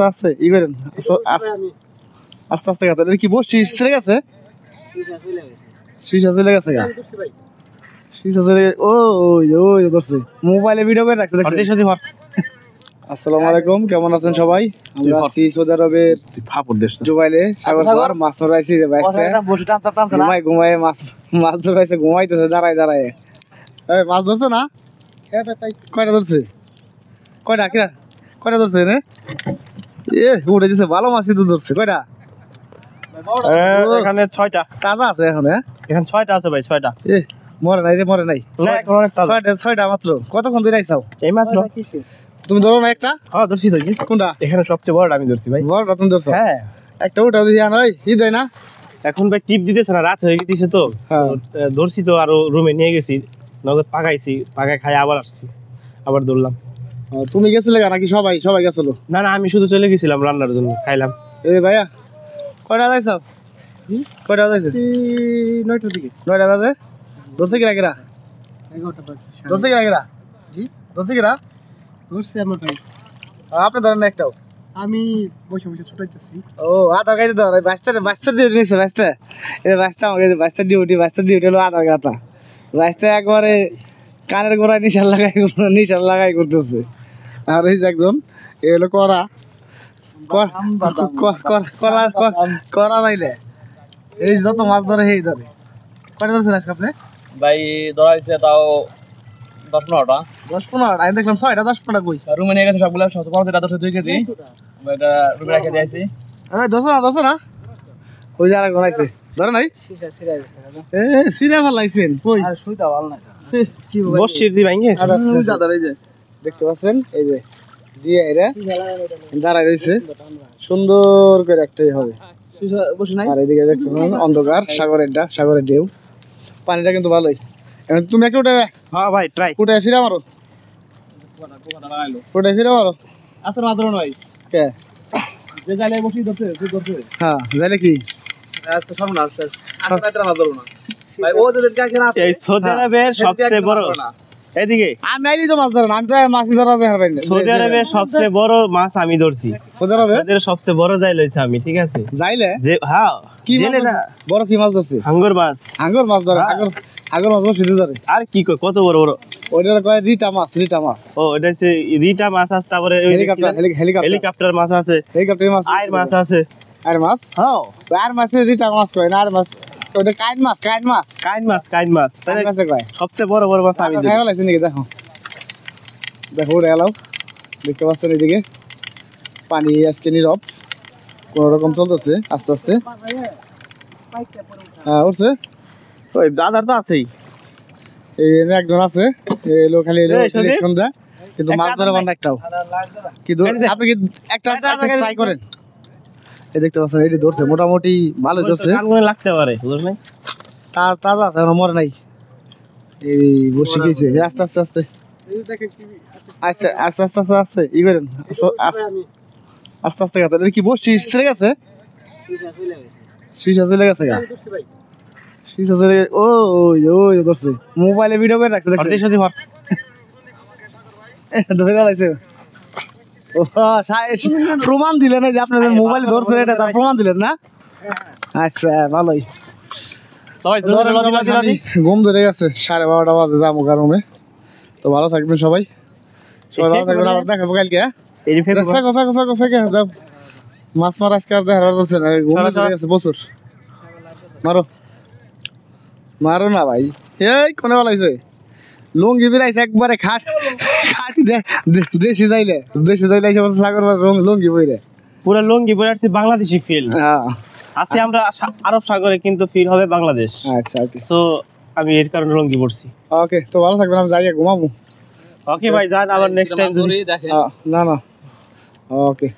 আছে ই করেন আস্তে আস্তে কথা কি বসছিস ছেড়ে গেছে শীষা চলে গেছে গা শীষা চলে ও ওই ধরছে মোবাইলে ভিডিও করে রাখছে আসসালামু আলাইকুম কেমন আছেন সবাই আমরা আছি সৌদি আরবের জুবাইলে সাগর মাছ ধরাইছি যে বাইসতে ঘুমাই মাছ ধরাইছে ঘুমাইতেছে দাঁড়ায় দাঁড়ায় এই মাছ ধরছে না কয়টা ধরছে কয়টা ধরছে রে এ উড়ে দিছে ভালো মাছই তো ধরছে কয়টা এখানে 6টা তাজা আছে এখন এখানে 6টা আছে ভাই 6টা এ মরে নাই 6টা মাত্র কতক্ষণ ধরে আইছাও এই মাত্র তুমি ধরো না একটা হ্যাঁ ধরছি তো কোনটা এখানে সবচেয়ে বড়টা আমি ধরছি ভাই বড়টা তুমি ধরছো হ্যাঁ একটা ওটা দিয়ে আনো ই দেয় না এখন ভাই টিপ দিতেছে না রাত হয়ে গেছে তো ধরছি তো আর রুমে নিয়ে গেছি নগদ পাকাই খাই আবার আসছি আবার ধরলাম তুমি গেছিলে নাকি সবাই গেছিল না আমি শুধু চলে গেছিলাম রান্নার জন্য খাইলাম এ ভাইয়া কয়টা যাইছো কয়টা যাইছো 9টার দিকে 9টা বাজে ধরছে কিরা 11টা বাজে ধরছে কিরা জি ধরছে কিরা ধরছে আমার ভাই আপনি ধরেন না একটাও আমি বসে ছুটাইতেছি ও আধার গাইতে দাও বাচ্চা ডিউটি নিছে বাচ্চা আমাকে বাচ্চা ডিউটি হলো আধার গাতা বাচ্চা একবারে কানের গোড়ায় নিশান লাগাই করতেছে আর এই যে একজন এ হলো করা নাইলে এই যত মাছ ধরে সেই ধরে কয়টা ধরছেন আজকে আপনি ভাই ধরা হয়েছে তাও 10-15টা আমি দেখলাম 6টা 10-15টা কই রুমে নিয়ে গেছে সবগুলো বড়টা ধরছে 2 কেজি এটা রুমে রেখে দিয়েছি ধরছে না ওই যে আর গনাইছে ধরে নাই সিরা ভাল লাগছেন কই আর সুইতা ভাল না বসছির দি ভাঙে এই যে দেখতে পাচ্ছেন এই যে দিয়ে এরা দাঁড়ায় রয়েছে সুন্দর করে একটাই হবে আর এদিকে দেখছেন অন্ধকার সাগরের ঢেউ পানিটা কিন্তু ভালোই তুমি একটা উঠে হ্যাঁ ভাই ট্রাই উঠে ফিরে মারো আসলে মাত্র নয় কে যে জালে বসি ধরছে হ্যাঁ জালে কি আজকে সামনে আসছে মাত্র মাছ ধরবো না ভাই ও যদি এই সৌদি আরবের সবচেয়ে বড় এদিকে আমি আইলি তো মাছ ধরেন আমি তো মাছ ধরা দেখার পাইনি সৌদি আরবের সবচেয়ে বড় মাছ আমি ধরছি সৌদি আরবের সবচেয়ে বড় জাইল হইছে আমি ঠিক আছে যাইলে যে হ্যাঁ কি জেলে না বড় কি মাছ ধরছে হাঙ্গর মাছ ধরে হাঙ্গর মাছ বসে ধরে আর কি কয় কত বড় ওইটা কয় রিটা মাছ ও এটা হচ্ছে রিটা মাছ আছে তারপরে হেলিকপ্টার মাছ আছে আয়ের মাছ আছে আর মাছ হ্যাঁ আর মাছের রিটা মাছ কয় না আর মাছ ওটা কাইন মাছ কাইন মাছ তাই কাছে কয় সবচেয়ে বড় মাছ আমি দেখো লাগছে নাকি দেখো উড়ে গেলাম দেখতে পাচ্ছেন এদিকে পানি আজকে নীরব কোন রকম চলতেছে আস্তে আস্তে হ্যাঁ উঠছে ওই দাদার তো আছেই এই একজন আছে এলো খালি সন্ধ্যা কিন্তু মাছ ধরে বান্না একটাও কিন্তু আপনি কি একটা ট্রাই করেন এই দেখতে পাচ্ছেন এটি ধরছে মোটামুটি ভালো ধরছে লাগতে পারে তাজা আছে মরে নাই এই বসে গেছে আস্তে আস্তে আস্তে ই করেন আস্তে কথা কি বসছিস ছেড়ে গেছে শীষা চলে গেছে গা শীষা চলে ওই ধরছে মোবাইলে ভিডিও করে রাখছে ধরে লাগছে ও প্রমাণ দিলেন যে আপনাদের মোবাইলে ধরছে এটা তার প্রমাণ দিলেন না আচ্ছা ভালোই ঘুম ধরে গেছে 12:30 বাজে যাবো কারণে তো ভালো থাকবেন সবাই ভালো থাকবেন আবার দেখাবো কালকে ফেঁকে যাও মাছ মারা আজকে আর দেখার যাচ্ছে না ঘুম ধরে গেছে বছর মারো না ভাই এই কোনে বলাইছে লুঙ্গি বিরাইছে একবারে খাটি দেশে যাইলে সাগর লুঙ্গি বইরে পুরো লুঙ্গি বইরে আসছে বাংলাদেশি ফিল আজকে আমরা আরব সাগরে কিন্তু ফিল হবে বাংলাদেশ আচ্ছা ওকে সো আমি এর কারণে লুঙ্গি পরছি ওকে তো ভালো থাকবেন আমি যাই ঘুমাবো ওকে ভাই যান আবার নেক্সট টাইম ধরে দেখেন না ওকে